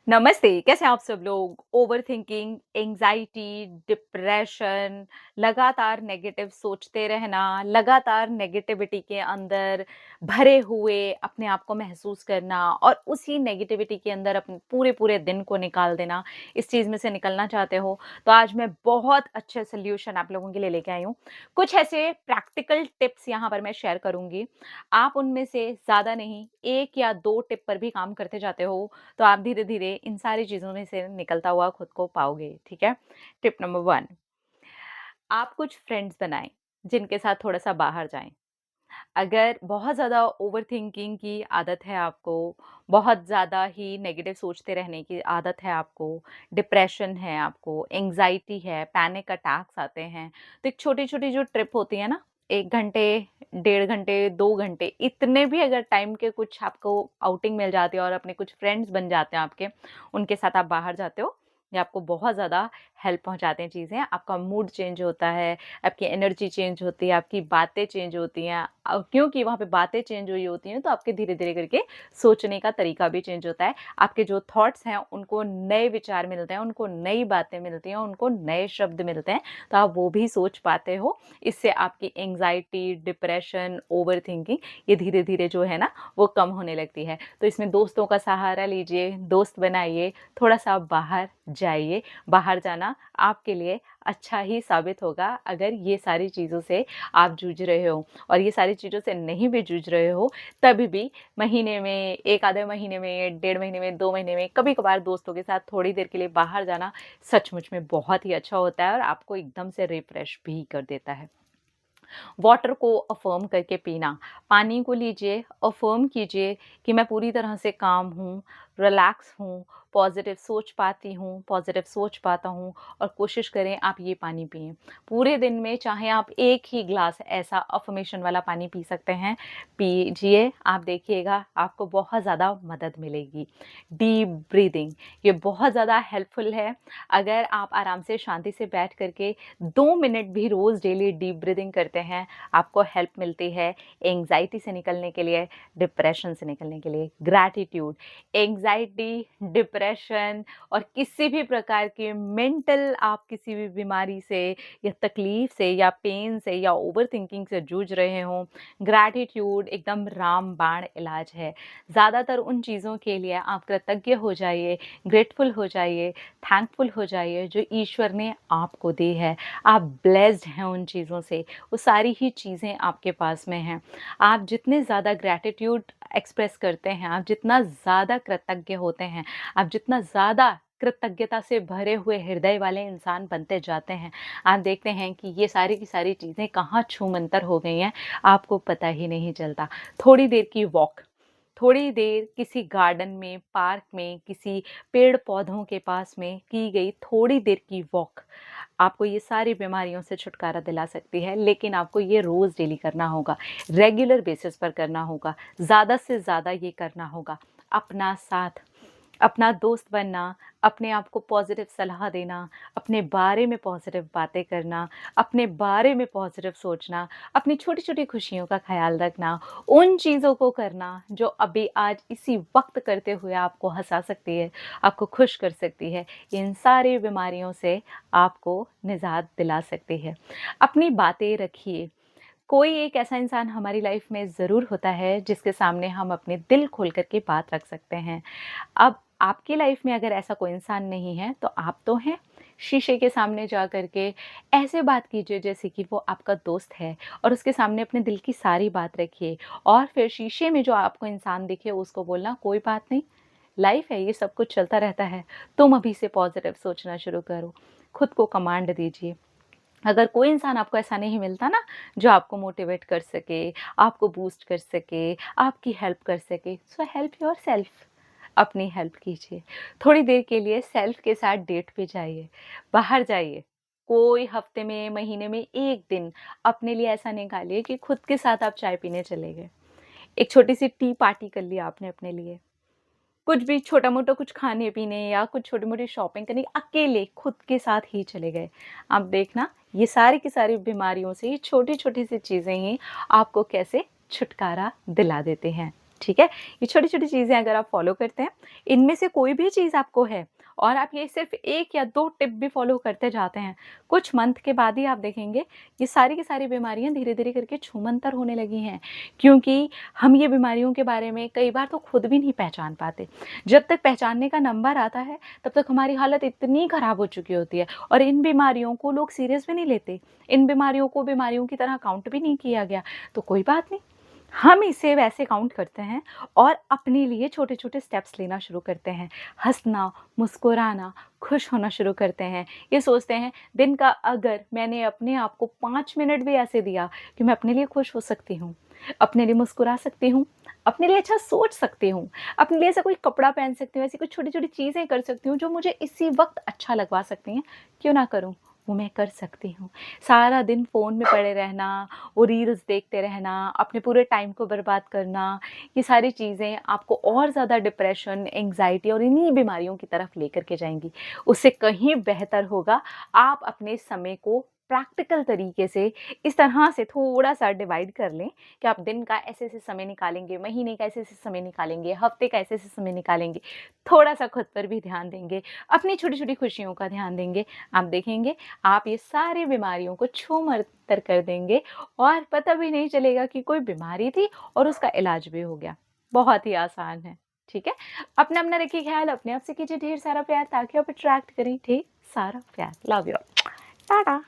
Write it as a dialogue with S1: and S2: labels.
S1: नमस्ते, कैसे हैं आप सब लोग? ओवरथिंकिंग, एंग्ज़ायटी, डिप्रेशन, लगातार नेगेटिव सोचते रहना, लगातार नेगेटिविटी के अंदर भरे हुए अपने आप को महसूस करना और उसी नेगेटिविटी के अंदर अपने पूरे-पूरे दिन को निकाल देना, इस चीज़ में से निकलना चाहते हो, तो आज मैं बहुत अच्छे सॉल्यूशन आप लोगों के लिए लेके आई हूँ। कुछ ऐसे प्रैक्टिकल टिप्स यहाँ पर मैं शेयर करूँगी। आप उनमें से ज़्यादा नहीं, 1 या 2 टिप पर भी काम करते जाते हो, तो आप धीरे-धीरे इन सारी चीज़ों में से निकलता हुआ खुद को पाओगे, ठीक है? टिप नंबर 1, आप कुछ फ्रेंड्स बनाएँ, जिनके साथ थोड़ा-सा बाहर जाएँ। अगर बहुत ज़्यादा ओवरथिंकिंग की आदत है आपको, बहुत ज़्यादा ही नेगेटिव सोचते रहने की आदत है आपको, डिप्रेशन है आपको, एंग्ज़ायटी है, पैनिक अटैक्स आते हैं, तो एक छोटी-छोटी जो ट्रिप होती है ना, 1 घंटे, 1.5 घंटे, 2 घंटे, इतने भी अगर टाइम के कुछ आपको आउटिंग मिल जाती है और अपने कुछ फ्रेंड्स बन जाते हैं आपके, उनके साथ आप बाहर जाते हो, ये आपको बहुत ज़्यादा हेल्प पहुँचाते हैं चीज़ें। आपका मूड चेंज होता है, आपकी एनर्जी चेंज होती है, आपकी बातें चेंज होती हैं। क्योंकि वहाँ पे बातें चेंज हुई होती हैं, तो आपके धीरे-धीरे करके सोचने का तरीका भी चेंज होता है। आपके जो थॉट्स हैं, उनको नए विचार मिलते हैं, उनको नई बातें मिलती हैं, उनको नए शब्द मिलते हैं, तो आप वो भी सोच पाते हो। इससे आपकी एंग्ज़ायटी, डिप्रेशन, ओवरथिंकिंग ये धीरे-धीरे जो है ना, वो कम होने लगती है। तो इसमें दोस्तों का सहारा लीजिए, दोस्त बनाइए, थोड़ा-सा बाहर जाइए। बाहर जाना आपके लिए अच्छा ही साबित होगा अगर ये सारी चीज़ों से आप जूझ रहे हो और ये सारी चीज़ों से नहीं भी जूझ रहे हो, तभी भी महीने में, 1 आधे महीने में, 1.5 महीने में, 2 महीने में, कभी-कभार दोस्तों के साथ थोड़ी देर के लिए बाहर जाना सचमुच में बहुत ही अच्छा होता है और आपको एकदम से रिफ्रेश भी कर देता है। वाटर को अफ़र्म करके पीना। पानी को लीजिए, अफ़र्म कीजिए कि मैं पूरी तरह से काम हूँ, रिलैक्स हूँ, पॉज़िटिव सोच पाती हूँ, पॉज़िटिव सोच पाता हूँ और कोशिश करें आप ये पानी पिएँ। पूरे दिन में चाहे आप 1 ही ग्लास ऐसा अफ़र्मेशन वाला पानी पी सकते हैं, पीजिए, आप देखिएगा आपको बहुत ज़्यादा मदद मिलेगी। डीप ब्रीथिंग, ये बहुत ज़्यादा हेल्पफुल है। अगर आप आराम से शांति से बैठ कर के 2 मिनट भी रोज़ डेली डीप ब्रीथिंग करते हैं, आपको हेल्प मिलती है एंग्ज़ायटी से निकलने के लिए, डिप्रेशन से निकलने के लिए। ग्रैटिट्यूड, एंग्ज़ायटी, डिप्रेशन और किसी भी प्रकार के मेंटल आप किसी भी बीमारी से या तकलीफ़ से या पेन से या ओवरथिंकिंग से जूझ रहे हों, ग्रैटिट्यूड एकदम रामबाण इलाज है। ज़्यादातर उन चीज़ों के लिए आप कृतज्ञ हो जाइए, ग्रेटफुल हो जाइए, थैंकफुल हो जाइए जो ईश्वर ने आपको दी है। आप ब्लेस्ड हैं उन चीज़ों से, वो सारी ही चीज़ें आपके पास में हैं। आप जितने ज़्यादा ग्रैटिट्यूड एक्सप्रेस करते हैं, आप जितना ज़्यादा कृतज्ञ होते हैं, आप जितना ज़्यादा कृतज्ञता से भरे हुए हृदय वाले इंसान बनते जाते हैं, आप देखते हैं कि ये सारी की सारी चीज़ें कहाँ छूमंतर हो गई हैं, आपको पता ही नहीं चलता। थोड़ी देर की वॉक, थोड़ी देर किसी गार्डन में, पार्क में, किसी पेड़-पौधों के पास में की गई थोड़ी देर की वॉक आपको ये सारी बीमारियों से छुटकारा दिला सकती है, लेकिन आपको ये रोज़ डेली करना होगा, रेगुलर बेसिस पर करना होगा, ज़्यादा से ज़्यादा ये करना होगा। अपना साथ, अपना दोस्त बनना, अपने आप को पॉज़िटिव सलाह देना, अपने बारे में पॉज़िटिव बातें करना, अपने बारे में पॉज़िटिव सोचना, अपनी छोटी-छोटी खुशियों का ख़्याल रखना, उन चीज़ों को करना जो अभी आज इसी वक़्त करते हुए आपको हँसा सकती है, आपको खुश कर सकती है। इन सारी बीमारियों से आपको निजात दिला सकती है। अपनी बातें रखिए। कोई एक ऐसा इंसान हमारी लाइफ में ज़रूर होता है जिसके सामने हम अपने दिल खोल कर के बात रख सकते हैं। अब आपकी लाइफ में अगर ऐसा कोई इंसान नहीं है तो आप तो हैं। शीशे के सामने जा कर के ऐसे बात कीजिए जैसे कि वो आपका दोस्त है और उसके सामने अपने दिल की सारी बात रखिए और फिर शीशे में जो आपको इंसान दिखे उसको बोलना कोई बात नहीं, लाइफ है, ये सब कुछ चलता रहता है। तुम अभी से पॉज़िटिव सोचना शुरू करो। खुद को कमांड दीजिए। अगर कोई इंसान आपको ऐसा नहीं मिलता ना, जो आपको मोटिवेट कर सके, आपको बूस्ट कर सके, आपकी हेल्प कर सके, सो हेल्प योरसेल्फ। अपनी हेल्प कीजिए। थोड़ी देर के लिए सेल्फ के साथ डेट पे जाइए, बाहर जाइए। कोई हफ्ते में, महीने में 1 दिन अपने लिए ऐसा निकालिए कि खुद के साथ आप चाय पीने चले गए। एक छोटी-सी टी पार्टी कर ली आपने अपने लिए। कुछ भी छोटा-मोटा कुछ खाने-पीने या कुछ छोटी-मोटी शॉपिंग करने अकेले खुद के साथ ही चले गए। आप देखना ये सारी की सारी बीमारियों से ये छोटी-छोटी सी चीज़ें ही आपको कैसे छुटकारा दिला देते हैं। ठीक है? ये छोटी-छोटी चीज़ें अगर आप फ़ॉलो करते हैं, इनमें से कोई भी चीज़ आपको है और आप ये सिर्फ़ 1 या 2 टिप भी फ़ॉलो करते जाते हैं, कुछ मंथ के बाद ही आप देखेंगे, ये सारी की सारी बीमारियाँ धीरे-धीरे करके छूमंतर होने लगी हैं। क्योंकि हम ये बीमारियों के बारे में कई बार तो खुद भी नहीं पहचान पाते। जब तक पहचानने का नंबर आता है, तब तक हमारी हालत इतनी ख़राब हो चुकी होती है और इन बीमारियों को लोग सीरियस भी नहीं लेते। इन बीमारियों को बीमारियों की तरह काउंट भी नहीं किया गया, तो कोई बात नहीं। हम इसे वैसे काउंट करते हैं और अपने लिए छोटे-छोटे स्टेप्स लेना शुरू करते हैं। हँसना, मुस्कुराना, खुश होना शुरू करते हैं। ये सोचते हैं दिन का अगर मैंने अपने आप को 5 मिनट भी ऐसे दिया कि मैं अपने लिए खुश हो सकती हूँ, अपने लिए मुस्कुरा सकती हूँ, अपने लिए अच्छा सोच सकती हूँ, अपने लिए ऐसा कोई कपड़ा पहन सकती हूँ, ऐसी कुछ छोटी-छोटी चीज़ें कर सकती हूँ जो मुझे इसी वक़्त अच्छा लगवा सकती हैं, क्यों ना करूँ? वो मैं कर सकती हूँ। सारा दिन फ़ोन में पड़े रहना, वो रील्स देखते रहना, अपने पूरे टाइम को बर्बाद करना, ये सारी चीज़ें आपको और ज़्यादा डिप्रेशन, एंग्ज़ायटी और इन्हीं बीमारियों की तरफ लेकर के जाएँगी। उससे कहीं बेहतर होगा आप अपने समय को प्रैक्टिकल तरीके से इस तरह से थोड़ा-सा डिवाइड कर लें कि आप दिन का ऐसे-ऐसे समय निकालेंगे, महीने का ऐसे-ऐसे समय निकालेंगे, हफ़्ते का ऐसे-ऐसे समय निकालेंगे, थोड़ा-सा खुद पर भी ध्यान देंगे, अपनी छोटी-छोटी खुशियों का ध्यान देंगे। आप देखेंगे आप ये सारी बीमारियों को छूमंतर कर देंगे और पता भी नहीं चलेगा कि कोई बीमारी थी और उसका इलाज भी हो गया। बहुत ही आसान है, ठीक है? अपना-अपना रखिए ख़्याल, अपने आप से कीजिए ढेर सारा प्यार ताकि आप अट्रैक्ट करें ढेर सारा प्यार। Love you all. टाटा।